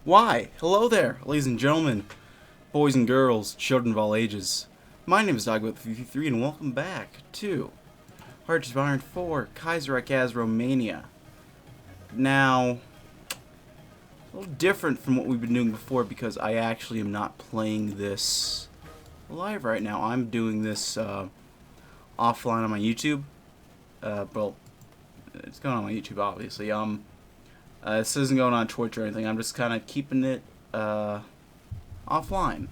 Why, hello there, ladies and gentlemen, boys and girls, children of all ages. My name is DB333 and welcome back to Hearts of Iron 4, Kaiserreich as Romania. Now, a little different from what we've been doing before because I actually am not playing this live right now. I'm doing this offline on my YouTube. Well, it's going on my YouTube, obviously. This isn't going on Twitch or anything. I'm just kind of keeping it offline.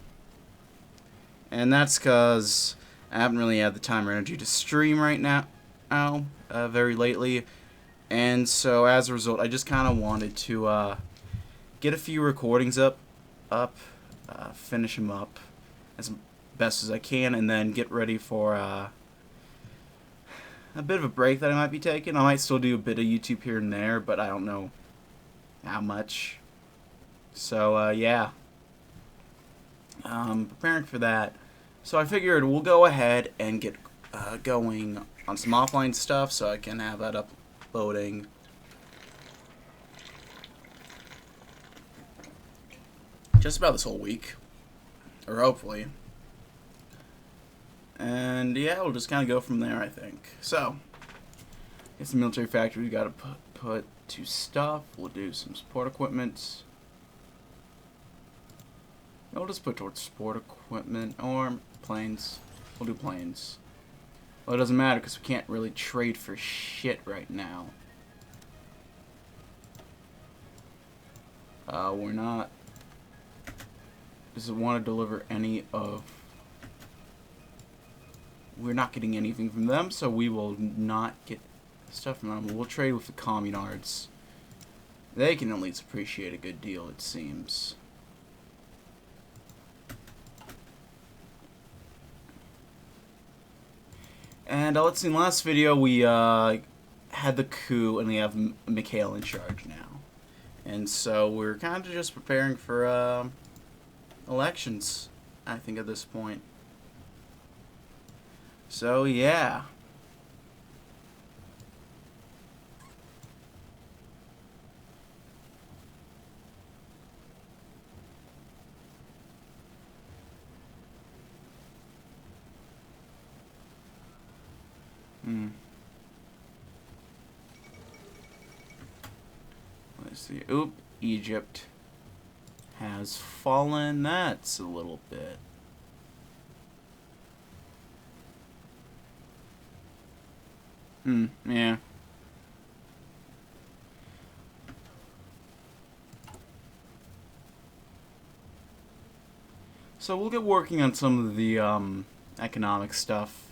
And that's because I haven't really had the time or energy to stream right now, very lately. And so as a result, I just kind of wanted to get a few recordings up, finish them up as best as I can, and then get ready for a bit of a break that I might be taking. I might still do a bit of YouTube here and there, but I don't know how much. So yeah, preparing for that. So I figured we'll go ahead and get going on some offline stuff so I can have that uploading just about this whole week, or hopefully. And yeah, we'll just kind of go from there, I think. So it's the military factory. We got to put to stuff. We'll do some support equipment. We'll just put towards support equipment or planes. We'll do planes. Well, it doesn't matter because we can't really trade for shit right now. We're not. Does it want to deliver any of? We're not getting anything from them, so we will not get stuff from them. We'll trade with the communards. They can at least appreciate a good deal, it seems. And let's see, in the last video we had the coup, and we have Mikhail in charge now. And so we're kind of just preparing for elections, I think, at this point. So yeah. Let's see. Oop, Egypt has fallen. That's a little bit. Yeah. So we'll get working on some of the economic stuff.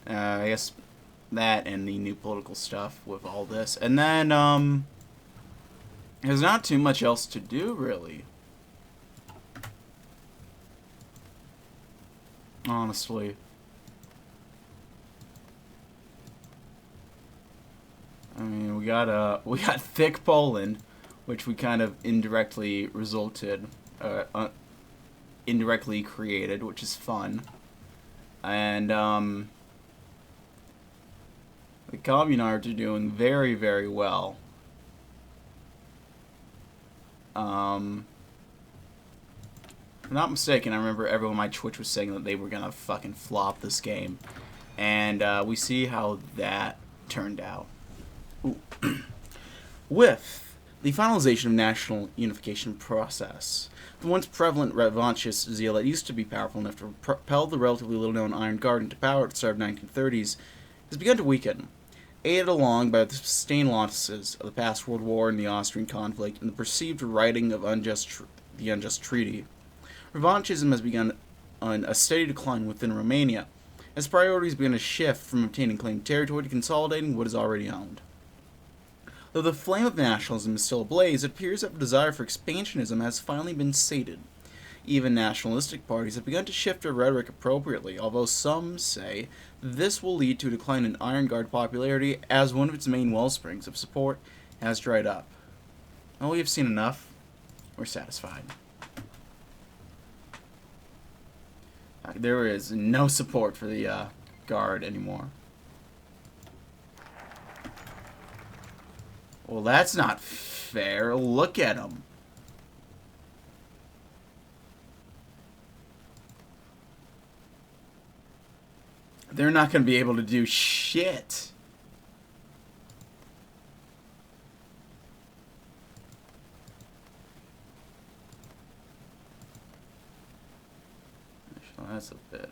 I guess that and the new political stuff with all this. And then there's not too much else to do, really. Honestly. I mean, we got thick Poland, which we kind of indirectly indirectly created, which is fun. And the communards are doing very, very well. If I'm not mistaken, I remember everyone on my Twitch was saying that they were gonna fucking flop this game, and we see how that turned out. With the finalization of national unification process, the once prevalent revanchist zeal that used to be powerful enough to propel the relatively little-known Iron Guard into power at the start of the 1930s has begun to weaken, aided along by the sustained losses of the past World War and the Austrian conflict and the perceived righting of the unjust treaty. Revanchism has begun on a steady decline within Romania, as priorities begin to shift from obtaining claimed territory to consolidating what is already owned. Though the flame of nationalism is still ablaze, it appears that the desire for expansionism has finally been sated. Even nationalistic parties have begun to shift their rhetoric appropriately, although some say this will lead to a decline in Iron Guard popularity as one of its main wellsprings of support has dried up. Well, we have seen enough. We're satisfied. There is no support for the Guard anymore. Well, that's not fair. Look at them. They're not going to be able to do shit. Actually, that's a bit.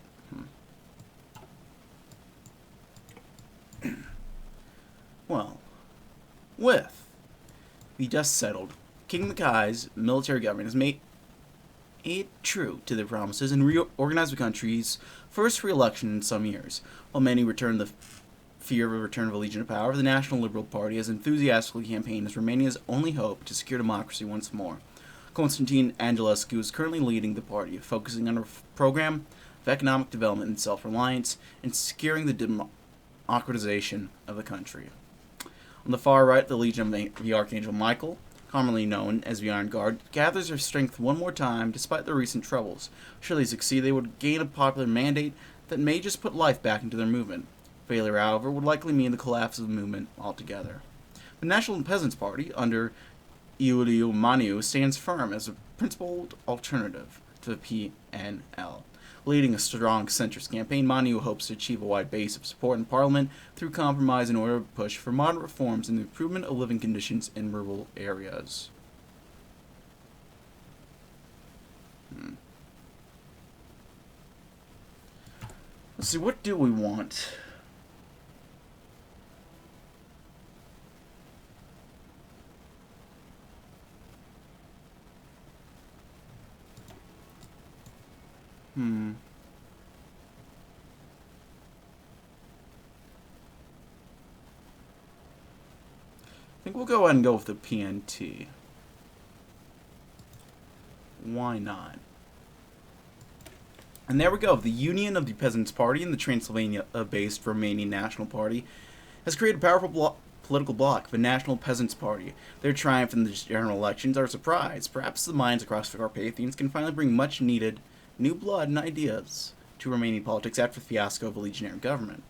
Well, with the dust settled, King Makai's military government has made it true to their promises and reorganized the country's first re-election in some years. While many return the fear of a return of a Legion of Power, the National Liberal Party has enthusiastically campaigned as Romania's only hope to secure democracy once more. Constantine Angelescu is currently leading the party, focusing on a program of economic development and self-reliance, and securing the democratization of the country. On the far right, the Legion of the Archangel Michael, commonly known as the Iron Guard, gathers their strength one more time despite their recent troubles. Should they succeed, they would gain a popular mandate that may just put life back into their movement. Failure, however, would likely mean the collapse of the movement altogether. The National Peasants' Party, under Iuliu Maniu, stands firm as a principled alternative to the PNL. Leading a strong centrist campaign, Maniu hopes to achieve a wide base of support in Parliament through compromise in order to push for moderate reforms and the improvement of living conditions in rural areas. Let's see, what do we want? I think we'll go ahead and go with the PNT. Why not? And there we go. The Union of the Peasants' Party and the Transylvania-based Romanian National Party has created a powerful political bloc, the National Peasants' Party. Their triumph in the general elections are a surprise. Perhaps the minds across the Carpathians can finally bring much-needed new blood and ideas to Romanian politics after the fiasco of a legionary government.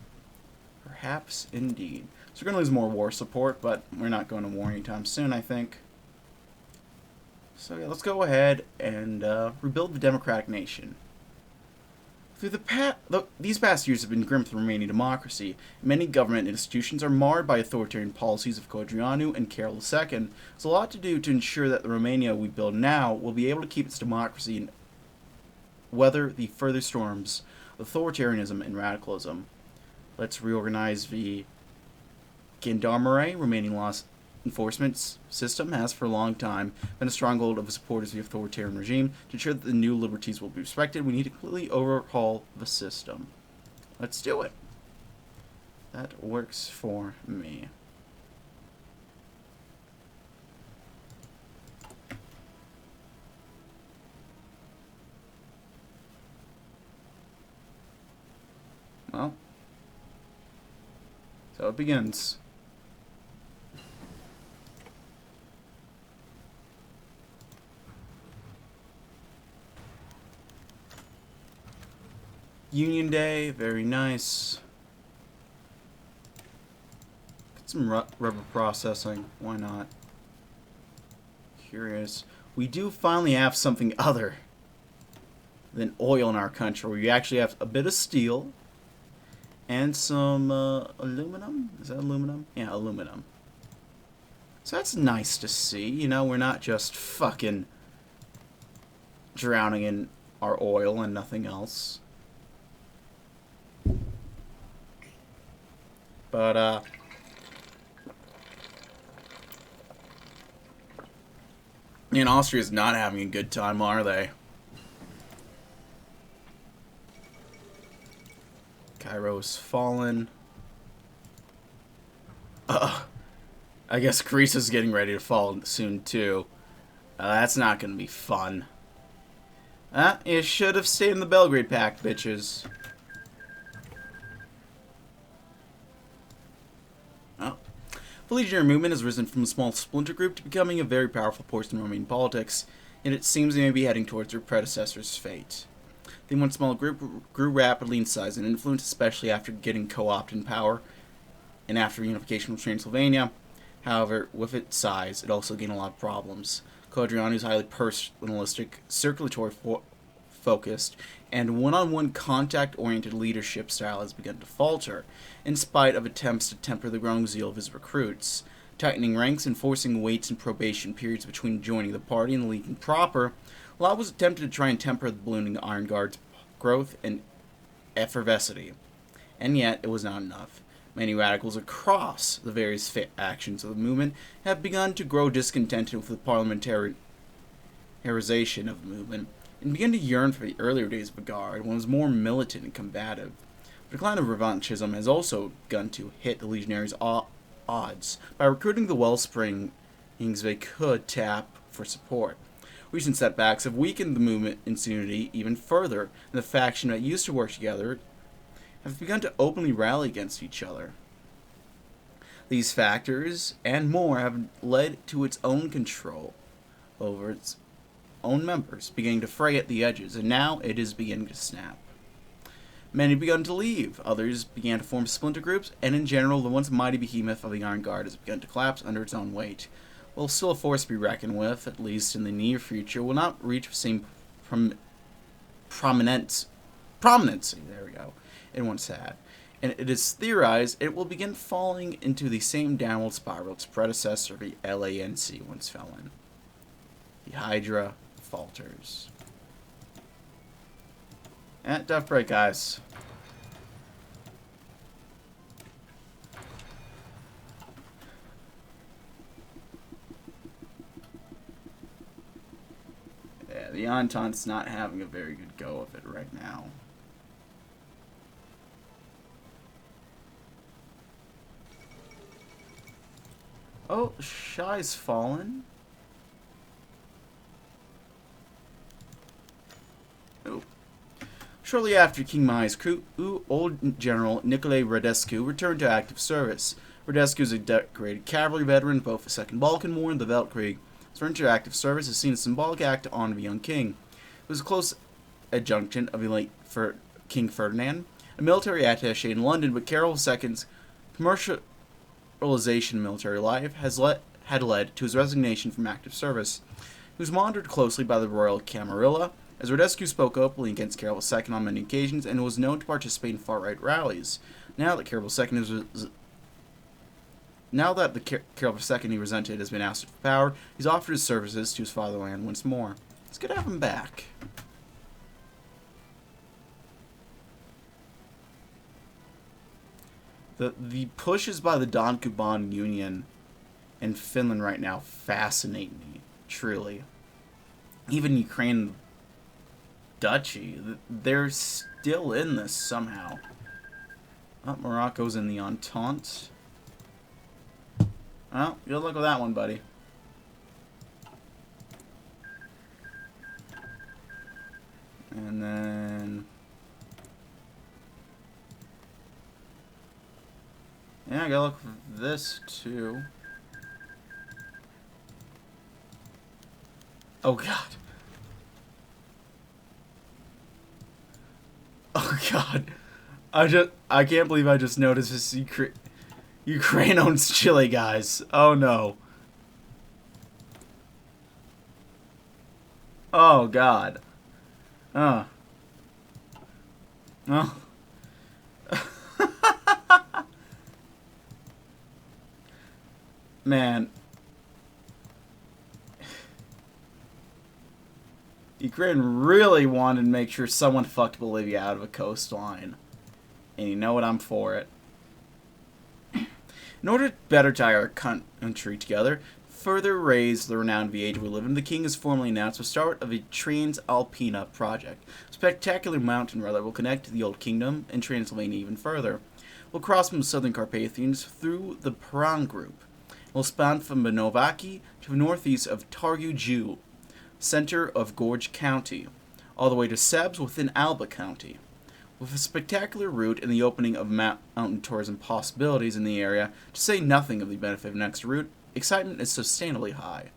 Perhaps indeed. So we're going to lose more war support, but we're not going to war anytime soon, I think. So yeah, let's go ahead and rebuild the democratic nation. Through these past years have been grim for Romanian democracy. Many government institutions are marred by authoritarian policies of Codreanu and Carol II. There's a lot to do to ensure that the Romania we build now will be able to keep its democracy and weather the further storms of authoritarianism and radicalism. Let's reorganize the Gendarmerie. Romanian law enforcement system has for a long time been a stronghold of the supporters of the authoritarian regime. To ensure that the new liberties will be respected, we need to completely overhaul the system. Let's do it. That works for me. Well, so it begins. Union Day, very nice. Get some rubber processing, why not? Curious. We do finally have something other than oil in our country. We actually have a bit of steel and some aluminum. Is that aluminum? Yeah, aluminum. So that's nice to see. You know, we're not just fucking drowning in our oil and nothing else. But, and Austria's not having a good time, are they? Cairo's fallen. I guess Greece is getting ready to fall soon, too. That's not gonna be fun. You should have stayed in the Belgrade Pact, bitches. The legionary movement has risen from a small splinter group to becoming a very powerful force in Romanian politics, and it seems they may be heading towards their predecessor's fate. The once small group grew rapidly in size and influence, especially after getting co-opted in power and after unification of Transylvania. However, with its size, it also gained a lot of problems. Quadriano's highly personalistic, circulatory focused, and one-on-one contact-oriented leadership style has begun to falter, in spite of attempts to temper the growing zeal of his recruits. Tightening ranks and forcing waits and probation periods between joining the party and the Legion proper, Law was attempted to try and temper the ballooning Iron Guard's growth and effervescence. And yet, it was not enough. Many radicals across the various factions of the movement have begun to grow discontented with the parliamentarization of the movement, and begin to yearn for the earlier days of the Guard, when it was more militant and combative. The decline of revanchism has also begun to hit the legionaries' odds by recruiting the wellsprings they could tap for support. Recent setbacks have weakened the movement's unity even further, and the faction that used to work together have begun to openly rally against each other. These factors and more have led to its own control over its own members beginning to fray at the edges, and now it is beginning to snap. Many begun to leave, others began to form splinter groups, and in general, the once mighty behemoth of the Iron Guard has begun to collapse under its own weight. While still a force to be reckoned with, at least in the near future, will not reach the same prominency, there we go, it once had, and it is theorized it will begin falling into the same downward spiral its predecessor, the LANC, once fell in. The Hydra falters. Tough break, guys. Yeah, the Entente's not having a very good go of it right now. Oh, Shy's fallen. Oh. Shortly after King Mai's coup, old General Nicolae Radescu returned to active service. Radescu is a decorated cavalry veteran of both the Second Balkan War and the Weltkrieg. His return to active service is seen as a symbolic act to honor the young king. He was a close adjunct of the late King Ferdinand, a military attaché in London, but Carol II's commercialization of military life had led to his resignation from active service. He was monitored closely by the Royal Camarilla, as Radescu spoke openly against Carol II on many occasions and was known to participate in far-right rallies. Now that Carol II he resented has been ousted from power, he's offered his services to his fatherland once more. It's good to have him back. The pushes by the Don Kuban Union in Finland right now fascinate me, truly. Even Ukraine Duchy, they're still in this somehow. Oh, Morocco's in the Entente. Well, good luck with that one, buddy. And then... yeah, I gotta look for this, too. Oh, God. Oh, God. I can't believe I just noticed this Ukraine owns Chile, guys. Oh, no. Oh, God. Oh. Oh. Man. Ukraine really wanted to make sure someone fucked Bolivia out of a coastline. And you know what? I'm for it. In order to better tie our country together, further raise the renown of the age we live in, the king has formally announced the start of a Transalpina project, a spectacular mountain rail that will connect the Old Kingdom and Transylvania even further. We'll cross from the southern Carpathians through the Perang Group. We'll span from Banovaki to the northeast of Targu Jiu, center of Gorge County, all the way to Sebs within Alba County. With a spectacular route and the opening of mountain tourism possibilities in the area, to say nothing of the benefit of the next route, excitement is sustainably high.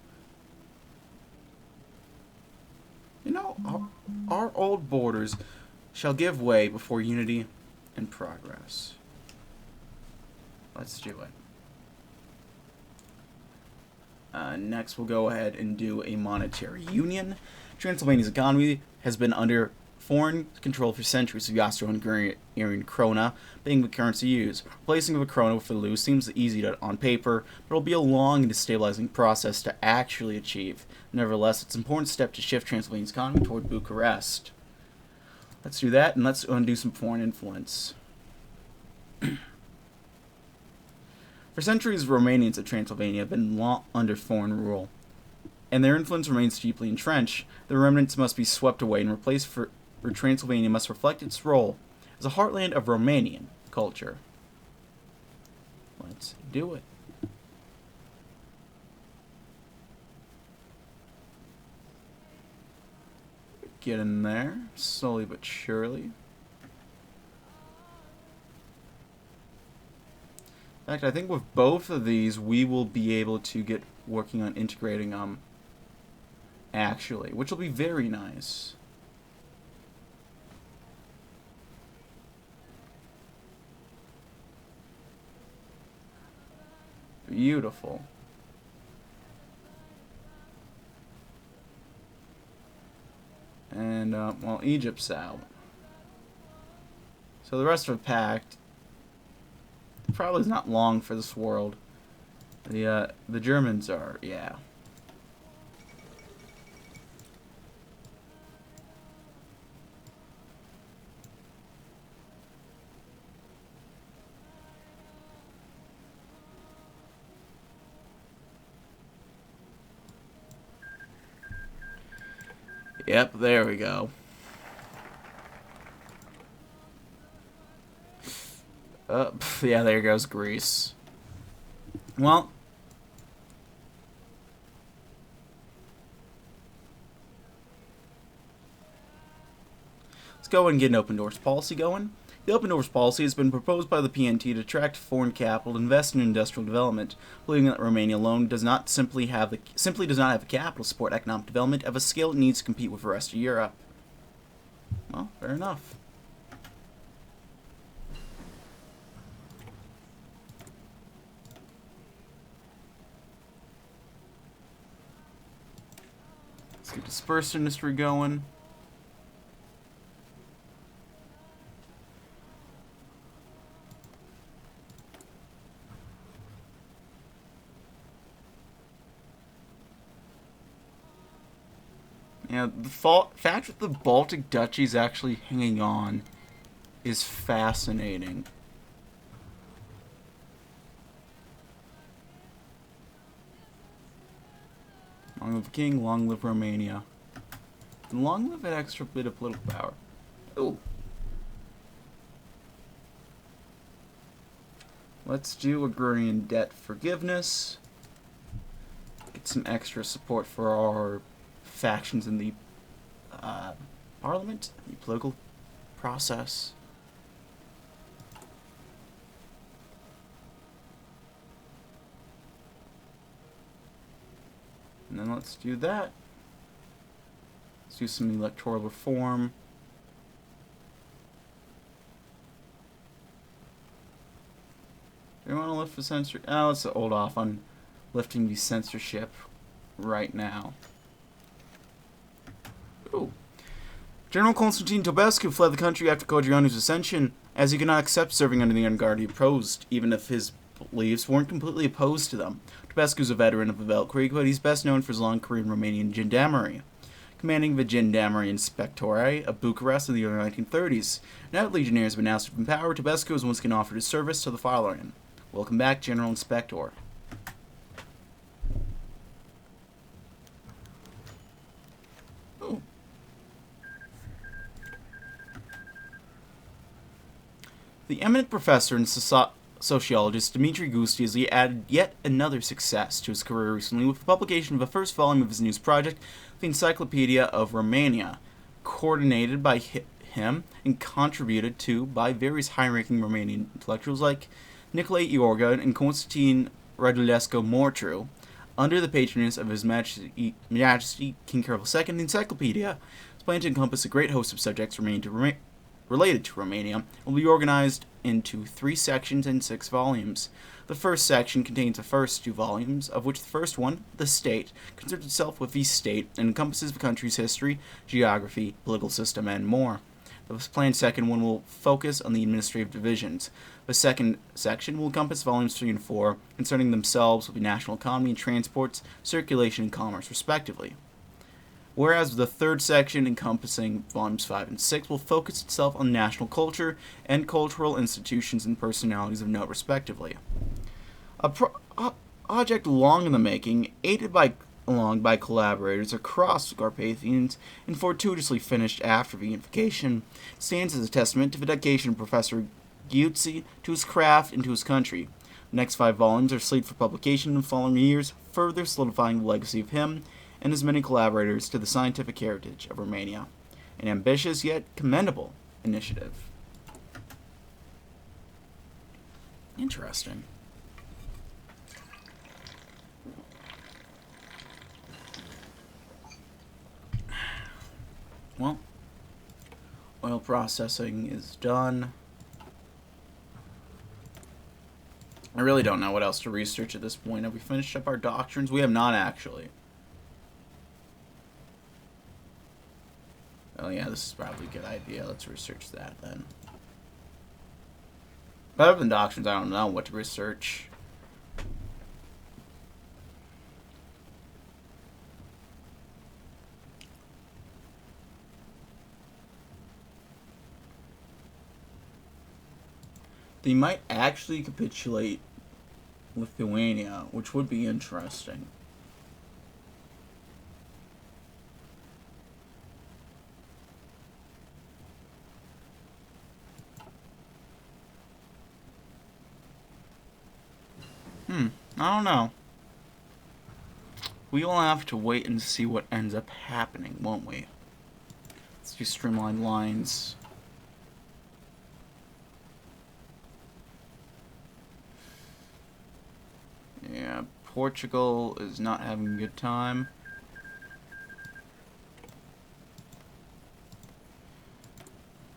You know, our old borders shall give way before unity and progress. Let's do it. Next, we'll go ahead and do a monetary union. Transylvania's economy has been under foreign control for centuries, with the Austro-Hungarian krona being the currency used. Replacing of a krona with a leu seems easy on paper, but it'll be a long and destabilizing process to actually achieve. Nevertheless, it's an important step to shift Transylvania's economy toward Bucharest. Let's do that, and let's undo some foreign influence. For centuries, Romanians of Transylvania have been long under foreign rule, and their influence remains deeply entrenched. The remnants must be swept away and replaced, for Transylvania must reflect its role as a heartland of Romanian culture. Let's do it. Get in there, slowly but surely. In fact, I think with both of these, we will be able to get working on integrating them, actually, which will be very nice. Beautiful. And, well, Egypt's out. So the rest of the pact probably is not long for this world. The Germans are, yeah. Yep, there we go. Yeah, there goes Greece. Well, let's go and get an open doors policy going. The open doors policy has been proposed by the PNT to attract foreign capital to invest in industrial development, believing that Romania alone does not simply does not have the capital to support economic development of a scale it needs to compete with the rest of Europe. Well, fair enough. Let's get dispersed industry going. Yeah, the fact that the Baltic Duchy is actually hanging on is fascinating. Long live the king, long live Romania. And long live that extra bit of political power. Ooh. Let's do agrarian debt forgiveness. Get some extra support for our factions in the parliament, the political process. And then let's do that. Let's do some electoral reform. Do we want to lift the censorship? Oh, let's hold off on lifting the censorship right now. Ooh. General Constantine Tobescu fled the country after Codreanu's ascension, as he could not accept serving under the young guard he opposed, even if his beliefs weren't completely opposed to them. Tobescu's a veteran of the Weltkrieg, but he's best known for his long career in Romanian gendarmerie, commanding the Gendarmerie Inspectorate of Bucharest in the early 1930s. Now that legionnaires have been ousted from power, Tobescu was once again offered his service to the fatherland. Welcome back, General Inspector. Ooh. The eminent professor and sociologist Dmitry Gusti has added yet another success to his career recently with the publication of the first volume of his news project, the Encyclopedia of Romania, coordinated by him and contributed to by various high-ranking Romanian intellectuals like Nicolae Iorga and Constantine Radulescu-Mortru. Under the patronage of His Majesty King Carol II, the Encyclopedia is planned to encompass a great host of subjects relating to related to Romania will be organized into 3 sections and 6 volumes. The first section contains the first 2 volumes, of which the first one, The State, concerns itself with the state and encompasses the country's history, geography, political system, and more. The planned second one will focus on the administrative divisions. The second section will encompass volumes 3 and 4, concerning themselves with the national economy and transports, circulation, and commerce, respectively. Whereas the third section, encompassing volumes 5 and 6, will focus itself on national culture and cultural institutions and personalities of note, respectively. A project long in the making, aided along by collaborators across the Carpathians, and fortuitously finished after the unification, stands as a testament to the dedication of Professor Giuzzi to his craft and to his country. The next 5 volumes are slated for publication in the following years, further solidifying the legacy of him and his many collaborators to the scientific heritage of Romania. An ambitious yet commendable initiative. Interesting. Well, oil processing is done. I really don't know what else to research at this point. Have we finished up our doctrines? We have not, actually. Oh yeah, this is probably a good idea. Let's research that then. But other than doctrines, I don't know what to research. They might actually capitulate Lithuania, which would be interesting. I don't know. We'll have to wait and see what ends up happening, won't we? Let's do streamlined lines. Yeah, Portugal is not having a good time.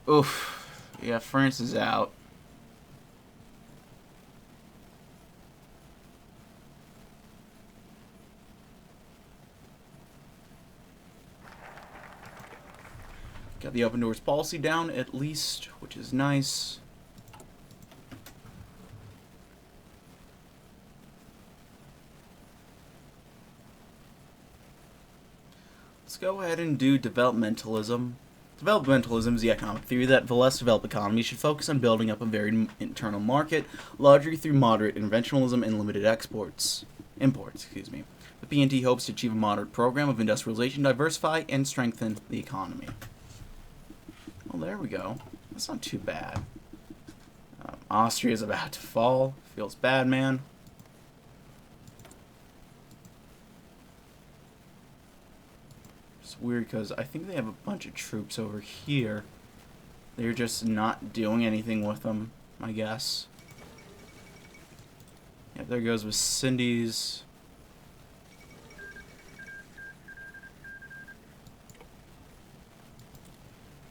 Oof. Yeah, France is out. Got the open doors policy down at least, which is nice. Let's go ahead and do developmentalism. Developmentalism is the economic theory that the less developed economies should focus on building up a varied internal market, largely through moderate interventionism and limited imports. The PNT hopes to achieve a moderate program of industrialization, diversify, and strengthen the economy. Well, there we go. That's not too bad. Austria's about to fall. Feels bad, man. It's weird because I think they have a bunch of troops over here. They're just not doing anything with them, I guess. Yeah, there goes with Cindy's.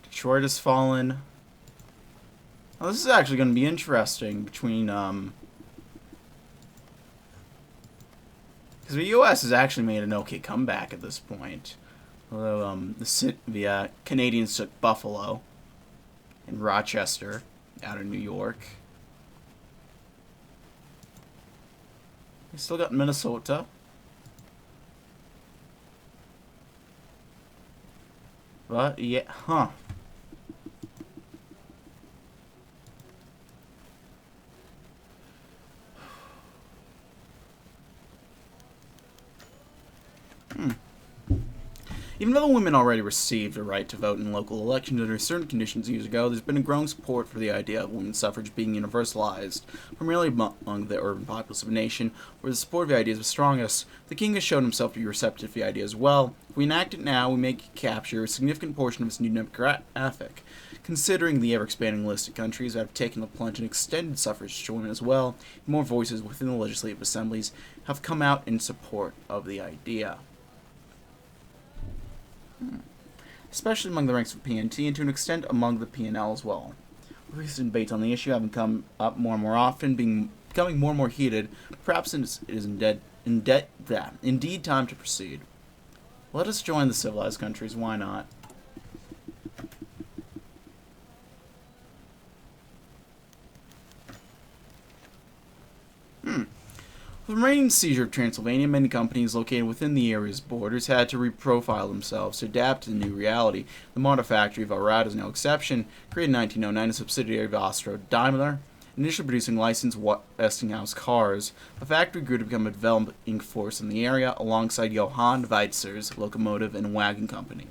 Detroit has fallen. Oh, this is actually going to be interesting between, because the U.S. has actually made an okay comeback at this point. Although, the Canadians took Buffalo and Rochester out of New York. They still got Minnesota. But, yeah, huh. Even though the women already received a right to vote in local elections under certain conditions years ago, there's been a growing support for the idea of women's suffrage being universalized, primarily among the urban populace of a nation, where the support of the idea is strongest. The king has shown himself to be receptive to the idea as well. If we enact it now, we may capture a significant portion of its new demographic. Considering the ever-expanding list of countries that have taken the plunge and extended suffrage to women as well, more voices within the legislative assemblies have come out in support of the idea. especially among the ranks of PNT and to an extent among the PNL as well. Recent debates on the issue have come up more and more often, becoming more and more heated. Perhaps it is indeed time to proceed. Let us join the civilized countries, why not? With the remaining seizure of Transylvania, many companies located within the area's borders had to reprofile themselves to adapt to the new reality. The Marta factory of Arad is no exception. Created in 1909, a subsidiary of Austro-Daimler, initially producing licensed Westinghouse cars, the factory grew to become a developing force in the area alongside Johann Weitzer's locomotive and wagon company.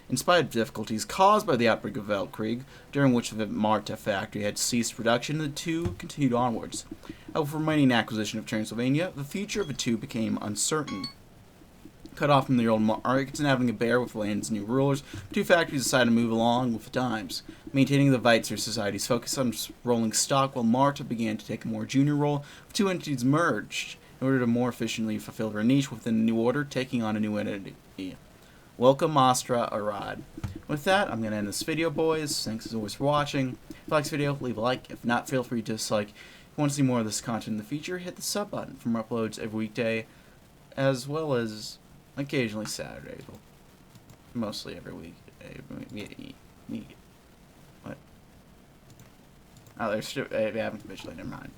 In spite of difficulties caused by the outbreak of Weltkrieg, during which the Marta factory had ceased production, the two continued onwards. However, remaining acquisition of Transylvania, the future of the two became uncertain. Cut off from the old markets and having a bear with land's new rulers, the two factories decided to move along with the times, maintaining the Weitzer Society's focus on rolling stock while Marta began to take a more junior role. The two entities merged in order to more efficiently fulfill their niche within the new order, taking on a new entity. Welcome, Astra Arad. With that, I'm going to end this video, boys. Thanks as always for watching. If you like this video, leave a like. If not, feel free to dislike. If you want to see more of this content in the future, hit the sub button for more uploads every weekday, as well as occasionally Saturdays. Well, mostly every week. What? Oh, there's still, I haven't officially, never mind.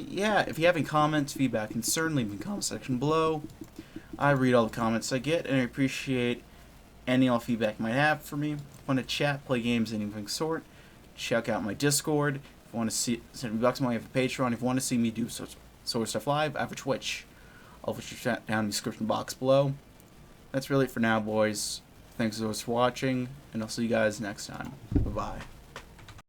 Yeah, if you have any comments, feedback, concern, leave in the comment section below. I read all the comments I get, and I appreciate any all feedback you might have for me. If you want to chat, play games, anything sort, check out my Discord. If you want to send me bucks money, I have a Patreon. If you want to see me do sort of stuff live, I have a Twitch. I'll put your chat down in the description box below. That's really it for now, boys. Thanks as always for watching, and I'll see you guys next time. Bye-bye.